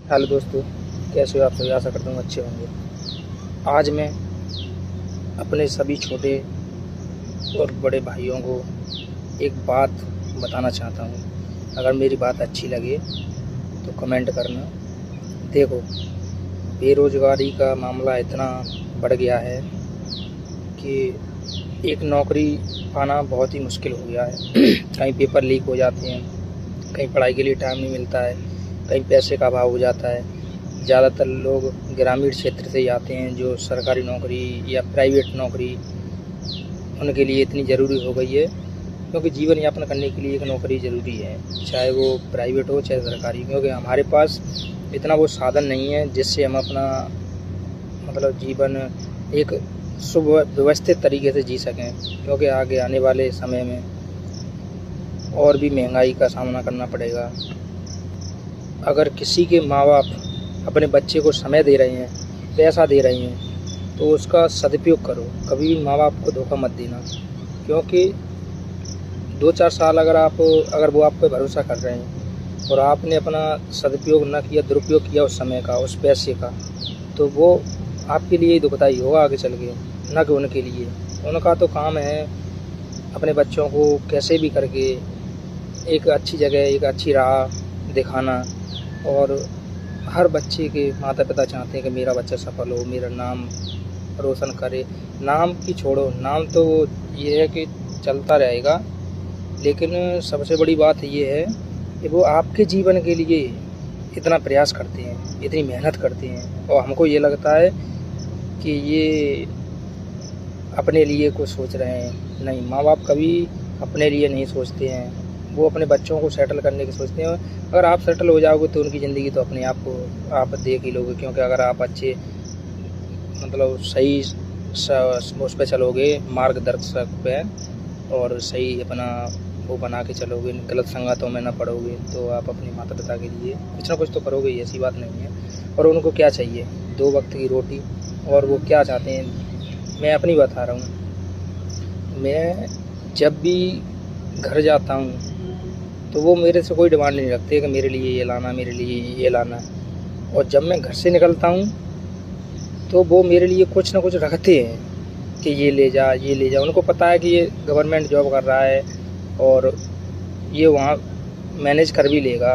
Hello दोस्तों, कैसे हो आप सभी? आशा करता हूँ अच्छे होंगे। आज मैं अपने सभी छोटे और बड़े भाइयों को एक बात बताना चाहता हूँ। अगर मेरी बात अच्छी लगे तो कमेंट करना। देखो, बेरोज़गारी का मामला इतना बढ़ गया है कि एक नौकरी पाना बहुत ही मुश्किल हो गया है। कहीं पेपर लीक हो जाते हैं, कहीं पढ़ाई के लिए टाइम नहीं मिलता है, कहीं पैसे का अभाव हो जाता है। ज़्यादातर लोग ग्रामीण क्षेत्र से ही आते हैं, जो सरकारी नौकरी या प्राइवेट नौकरी उनके लिए इतनी ज़रूरी हो गई है, क्योंकि जीवन यापन करने के लिए एक नौकरी ज़रूरी है, चाहे वो प्राइवेट हो चाहे सरकारी। क्योंकि हमारे पास इतना वो साधन नहीं है जिससे हम अपना जीवन एक सुव्यवस्थित तरीके से जी सकें, क्योंकि आगे आने वाले समय में और भी महंगाई का सामना करना पड़ेगा। अगर किसी के माँ बाप अपने बच्चे को समय दे रहे हैं, पैसा दे रहे हैं, तो उसका सदुपयोग करो। कभी भी माँ बाप को धोखा मत देना, क्योंकि 2-4 साल अगर वो आप पे भरोसा कर रहे हैं और आपने अपना सदुपयोग न किया, दुरुपयोग किया उस समय का, उस पैसे का, तो वो आपके लिए ही दुखदाई होगा आगे चल के, न कि उनके लिए। उनका तो काम है अपने बच्चों को कैसे भी करके एक अच्छी जगह, एक अच्छी राह दिखाना। और हर बच्चे के माता पिता चाहते हैं कि मेरा बच्चा सफल हो, मेरा नाम रोशन करे। नाम की छोड़ो, नाम तो ये है कि चलता रहेगा, लेकिन सबसे बड़ी बात ये है कि वो आपके जीवन के लिए इतना प्रयास करते हैं, इतनी मेहनत करते हैं, और हमको ये लगता है कि ये अपने लिए कुछ सोच रहे हैं। नहीं, माँ बाप कभी अपने लिए नहीं सोचते हैं, वो अपने बच्चों को सेटल करने की सोचते हैं। अगर आप सेटल हो जाओगे तो उनकी ज़िंदगी तो अपने आप को आप देख ही लोगे, क्योंकि अगर आप अच्छे सही उस पे चलोगे, मार्गदर्शक पे, और सही अपना वो बना के चलोगे, गलत संगतों में ना पड़ोगे, तो आप अपने माता पिता के लिए कुछ ना कुछ तो करोगे ही, ऐसी बात नहीं है। और उनको क्या चाहिए? 2 वक्त की रोटी। और वो क्या चाहते हैं, मैं अपनी बता रहा हूँ। मैं जब भी घर जाता हूँ तो वो मेरे से कोई डिमांड नहीं रखते कि मेरे लिए ये लाना, मेरे लिए ये लाना। और जब मैं घर से निकलता हूँ तो वो मेरे लिए कुछ ना कुछ रखते हैं कि ये ले जा, ये ले जा। उनको पता है कि ये गवर्नमेंट जॉब कर रहा है और ये वहाँ मैनेज कर भी लेगा,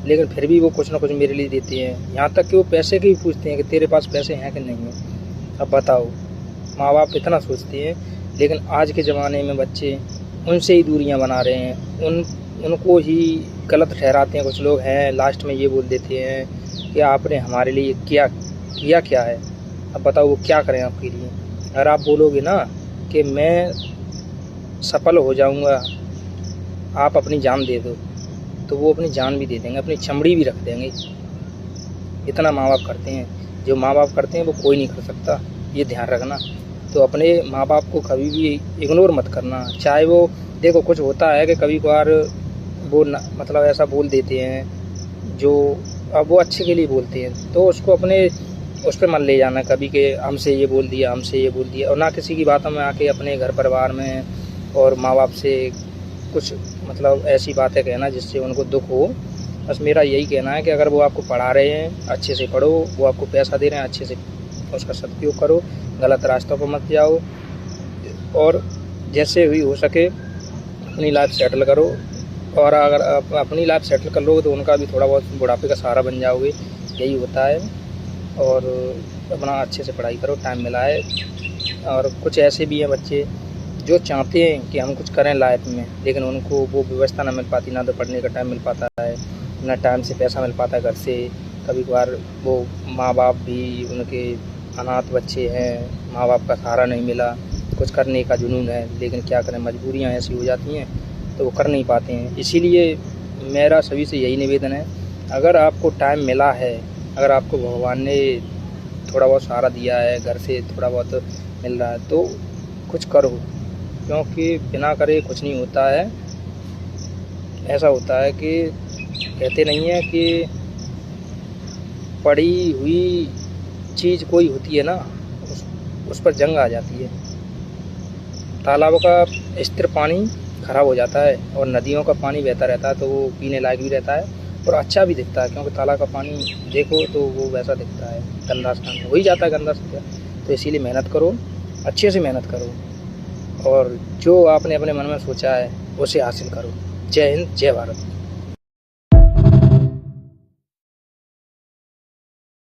लेकिन फिर भी वो कुछ ना कुछ मेरे लिए देते हैं। यहाँ तक कि वो पैसे के भी पूछते हैं कि तेरे पास पैसे हैं कि नहीं है। अब बताओ, माँ बाप इतना सोचते हैं, लेकिन आज के ज़माने में बच्चे उनसे ही दूरियां बना रहे हैं, उनको ही गलत ठहराते हैं। कुछ लोग हैं लास्ट में ये बोल देते हैं कि आपने हमारे लिए किया क्या है। अब बताओ वो क्या करें आपके लिए? अगर आप बोलोगे ना कि मैं सफल हो जाऊंगा, आप अपनी जान दे दो, तो वो अपनी जान भी दे देंगे, अपनी चमड़ी भी रख देंगे। इतना माँ बाप करते हैं। जो माँ बाप करते हैं वो कोई नहीं कर सकता, ये ध्यान रखना। तो अपने माँ बाप को कभी भी इग्नोर मत करना। चाहे वो, देखो, कुछ होता है कि कभी कभार वो ऐसा बोल देते हैं जो, अब वो अच्छे के लिए बोलते हैं, तो उसको अपने उस पर मत ले जाना कभी कि हमसे ये बोल दिया, हमसे ये बोल दिया। और ना किसी की बातों में आके अपने घर परिवार में और माँ बाप से कुछ ऐसी बातें कहना जिससे उनको दुख हो। बस मेरा यही कहना है कि अगर वो आपको पढ़ा रहे हैं, अच्छे से पढ़ो। वो आपको पैसा दे रहे हैं, अच्छे से उसका सदुपयोग करो, गलत रास्तों पर मत जाओ, और जैसे भी हो सके अपनी लाइफ सेटल करो। और अगर आप अपनी लाइफ सेटल कर लोगे तो उनका भी थोड़ा बहुत बुढ़ापे का सहारा बन जाओगे, यही होता है। और अपना अच्छे से पढ़ाई करो, टाइम मिला है। और कुछ ऐसे भी हैं बच्चे जो चाहते हैं कि हम कुछ करें लाइफ में, लेकिन उनको वो व्यवस्था ना मिल पाती, ना तो पढ़ने का टाइम मिल पाता है, ना टाइम से पैसा मिल पाता है घर से। कभी कभार वो माँ बाप भी, उनके अनाथ बच्चे हैं, माँ बाप का सहारा नहीं मिला, कुछ करने का जुनून है, लेकिन क्या करें, मजबूरियाँ ऐसी हो जाती हैं तो वो कर नहीं पाते हैं। इसीलिए मेरा सभी से यही निवेदन है, अगर आपको टाइम मिला है, अगर आपको भगवान ने थोड़ा बहुत सहारा दिया है, घर से थोड़ा बहुत मिल रहा है, तो कुछ करो, क्योंकि बिना करे कुछ नहीं होता है। ऐसा होता है कि कहते नहीं है कि पड़ी हुई चीज़ कोई होती है ना, उस पर जंग आ जाती है। तालाब का स्थिर पानी ख़राब हो जाता है और नदियों का पानी बहता रहता है, तो वो पीने लायक भी रहता है और अच्छा भी दिखता है, क्योंकि तालाब का पानी देखो तो वो वैसा दिखता है, गंदा सा हो ही जाता है, गंदा सा। तो इसीलिए मेहनत करो, अच्छे से मेहनत करो और जो आपने अपने मन में सोचा है उसे हासिल करो। जय हिंद, जय भारत।